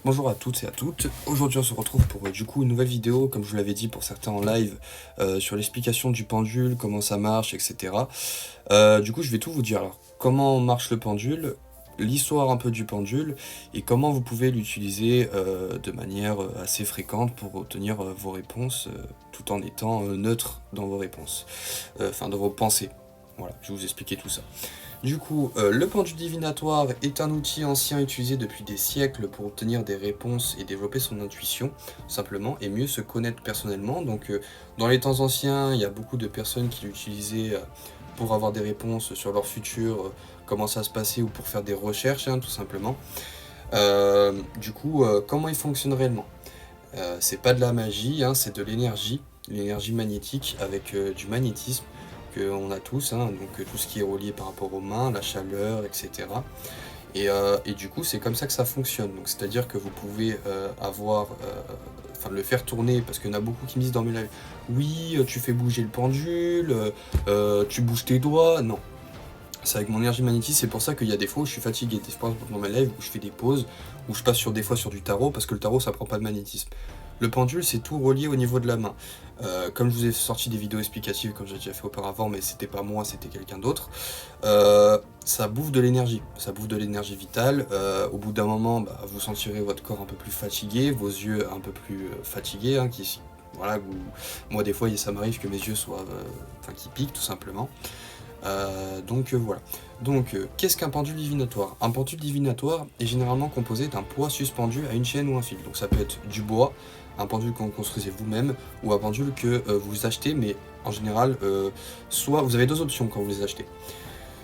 Bonjour à toutes et à toutes. Aujourd'hui on se retrouve pour du coup une nouvelle vidéo, comme je vous l'avais dit pour certains en live, sur l'explication du pendule, comment ça marche, etc. Du coup je vais tout vous dire. Alors, comment marche le pendule, l'histoire un peu du pendule, et comment vous pouvez l'utiliser de manière assez fréquente pour obtenir vos réponses, tout en étant neutre dans vos réponses, enfin dans vos pensées. Voilà, je vais vous expliquer tout ça. Du coup, le pendule divinatoire est un outil ancien utilisé depuis des siècles pour obtenir des réponses et développer son intuition, simplement, et mieux se connaître personnellement. Donc, dans les temps anciens, il y a beaucoup de personnes qui l'utilisaient pour avoir des réponses sur leur futur, comment ça se passait, ou pour faire des recherches, hein, tout simplement. Comment il fonctionne réellement? C'est pas de la magie, hein, c'est de l'énergie magnétique avec du magnétisme qu'on a tous, hein, donc tout ce qui est relié par rapport aux mains, la chaleur, etc. Et du coup, c'est comme ça que ça fonctionne. Donc, c'est-à-dire que vous pouvez le faire tourner, parce qu'il y en a beaucoup qui me disent dans mes lives, oui, tu fais bouger le pendule, tu bouges tes doigts. Non, c'est avec mon énergie magnétique, c'est pour ça qu'il y a des fois où je suis fatigué. Des fois dans mes lives où je fais des pauses, où je passe des fois sur du tarot, parce que le tarot ça prend pas de magnétisme. Le pendule, c'est tout relié au niveau de la main. Comme je vous ai sorti des vidéos explicatives, comme j'ai déjà fait auparavant, mais c'était pas moi, c'était quelqu'un d'autre, ça bouffe de l'énergie. Ça bouffe de l'énergie vitale. Au bout d'un moment, vous sentirez votre corps un peu plus fatigué, vos yeux un peu plus fatigués, hein, voilà, moi des fois ça m'arrive que mes yeux qui piquent tout simplement. Voilà. Donc, qu'est-ce qu'un pendule divinatoire? Un pendule divinatoire est généralement composé d'un poids suspendu à une chaîne ou un fil. Donc ça peut être du bois, un pendule que vous construisez vous-même, ou un pendule que vous achetez, mais en général, soit vous avez deux options quand vous les achetez.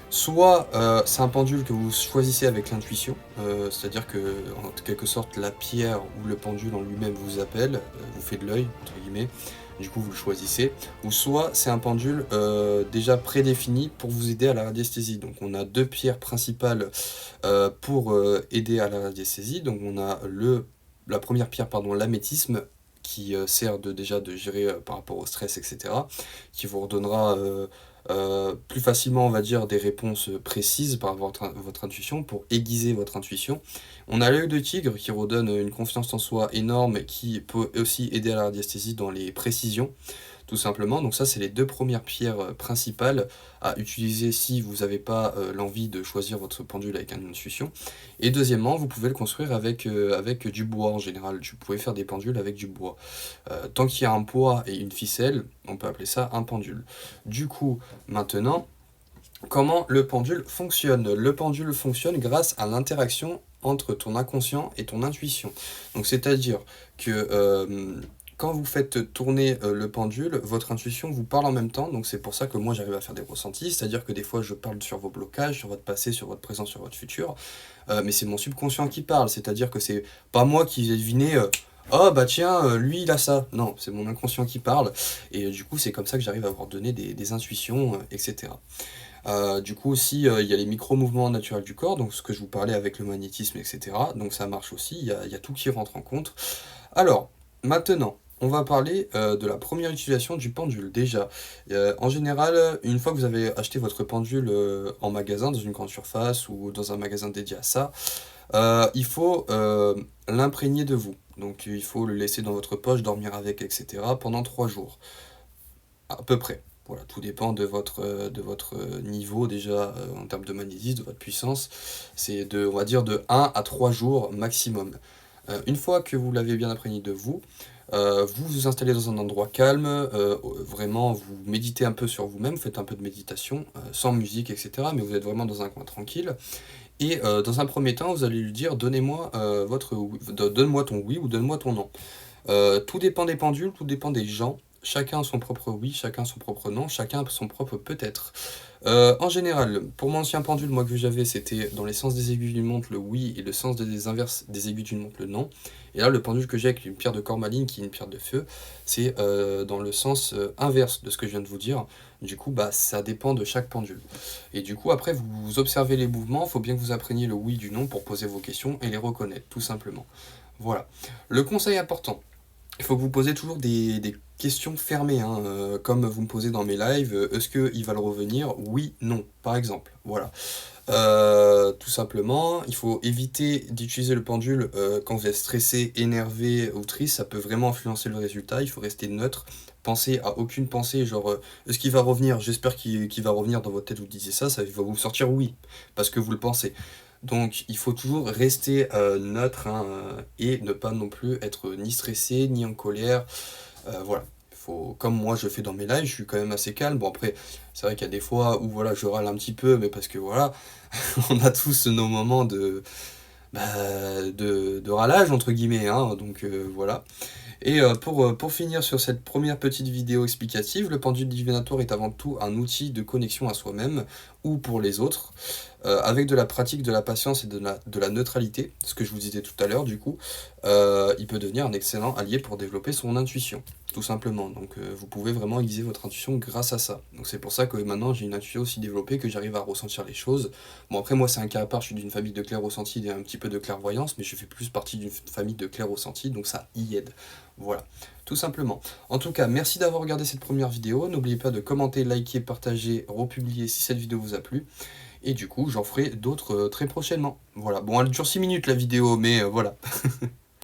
Soit c'est un pendule que vous choisissez avec l'intuition, c'est-à-dire que en quelque sorte la pierre ou le pendule en lui-même vous appelle, vous fait de l'œil, entre guillemets, du coup vous le choisissez, ou soit c'est un pendule déjà prédéfini pour vous aider à la radiesthésie. Donc on a deux pierres principales pour aider à la radiesthésie. Donc on a la première pierre, pardon, l'améthyste, qui sert déjà de gérer par rapport au stress, etc., qui vous redonnera plus facilement, on va dire, des réponses précises par votre intuition, pour aiguiser votre intuition. On a l'œil de tigre qui redonne une confiance en soi énorme et qui peut aussi aider à la radiesthésie dans les précisions, tout simplement. Donc ça, c'est les deux premières pierres principales à utiliser si vous n'avez pas l'envie de choisir votre pendule avec une intuition. Et deuxièmement, vous pouvez le construire avec du bois en général. Vous pouvez faire des pendules avec du bois. Tant qu'il y a un poids et une ficelle, on peut appeler ça un pendule. Du coup, maintenant, comment le pendule fonctionne? Le pendule fonctionne grâce à l'interaction entre ton inconscient et ton intuition. Donc c'est-à-dire que quand vous faites tourner le pendule, votre intuition vous parle en même temps. Donc c'est pour ça que moi j'arrive à faire des ressentis, c'est-à-dire que des fois je parle sur vos blocages, sur votre passé, sur votre présent, sur votre futur, mais c'est mon subconscient qui parle, c'est-à-dire que c'est pas moi qui ai deviné oh bah tiens, lui il a ça. Non, c'est mon inconscient qui parle, et du coup c'est comme ça que j'arrive à avoir donné des intuitions, etc. Du coup aussi, il y a les micro-mouvements naturels du corps, donc ce que je vous parlais avec le magnétisme, etc. Donc ça marche aussi, il y a tout qui rentre en compte. Alors, maintenant, on va parler de la première utilisation du pendule. Déjà, en général, une fois que vous avez acheté votre pendule en magasin, dans une grande surface ou dans un magasin dédié à ça, il faut l'imprégner de vous. Donc il faut le laisser dans votre poche, dormir avec, etc. pendant 3 jours, à peu près. Voilà, tout dépend de votre niveau déjà en termes de magnétisme, de votre puissance. C'est on va dire, de 1 à 3 jours maximum. Une fois que vous l'avez bien imprégné de vous, vous vous installez dans un endroit calme, vraiment vous méditez un peu sur vous-même, faites un peu de méditation, sans musique, etc. Mais vous êtes vraiment dans un coin tranquille. Et dans un premier temps, vous allez lui dire, donnez-moi donne-moi ton oui ou donne-moi ton non. Tout dépend des pendules, tout dépend des gens. Chacun a son propre oui, chacun a son propre non, chacun a son propre peut-être. En général, pour mon ancien pendule, moi que j'avais, c'était dans les sens des aiguilles d'une montre le oui et le sens des inverses des aiguilles d'une montre le non. Et là, le pendule que j'ai avec une pierre de cormaline qui est une pierre de feu, c'est dans le sens inverse de ce que je viens de vous dire. Du coup, ça dépend de chaque pendule. Et du coup, après, vous observez les mouvements, il faut bien que vous appreniez le oui du non pour poser vos questions et les reconnaître, tout simplement. Voilà. Le conseil important. il faut que vous posez toujours des questions fermées, hein, comme vous me posez dans mes lives, est-ce qu'il va le revenir? Oui, non, par exemple, voilà. Tout simplement, il faut éviter d'utiliser le pendule quand vous êtes stressé, énervé ou triste, ça peut vraiment influencer le résultat, il faut rester neutre, pensez à aucune pensée, genre est-ce qu'il va revenir? J'espère qu'il va revenir dans votre tête, vous disiez ça, ça va vous sortir oui, parce que vous le pensez. Donc il faut toujours rester neutre, hein, et ne pas non plus être ni stressé, ni en colère, voilà. Faut, comme moi je fais dans mes lives, je suis quand même assez calme. Bon après, c'est vrai qu'il y a des fois où voilà, je râle un petit peu, mais parce que voilà, on a tous nos moments de râlage entre guillemets, hein, donc voilà. Et pour finir sur cette première petite vidéo explicative, le pendule divinatoire est avant tout un outil de connexion à soi-même ou pour les autres, avec de la pratique, de la patience et de la neutralité, ce que je vous disais tout à l'heure du coup, il peut devenir un excellent allié pour développer son intuition, tout simplement. Donc vous pouvez vraiment aiguiser votre intuition grâce à ça. Donc c'est pour ça que maintenant j'ai une intuition aussi développée, que j'arrive à ressentir les choses. Bon après moi c'est un cas à part, je suis d'une famille de clairs-ressentis et un petit peu de clairvoyance, mais je fais plus partie d'une famille de clairs-ressentis, donc ça y aide. Voilà, tout simplement. En tout cas, merci d'avoir regardé cette première vidéo. N'oubliez pas de commenter, liker, partager, republier si cette vidéo vous a plu. Et du coup, j'en ferai d'autres très prochainement. Voilà, bon, elle dure 6 minutes la vidéo, mais voilà.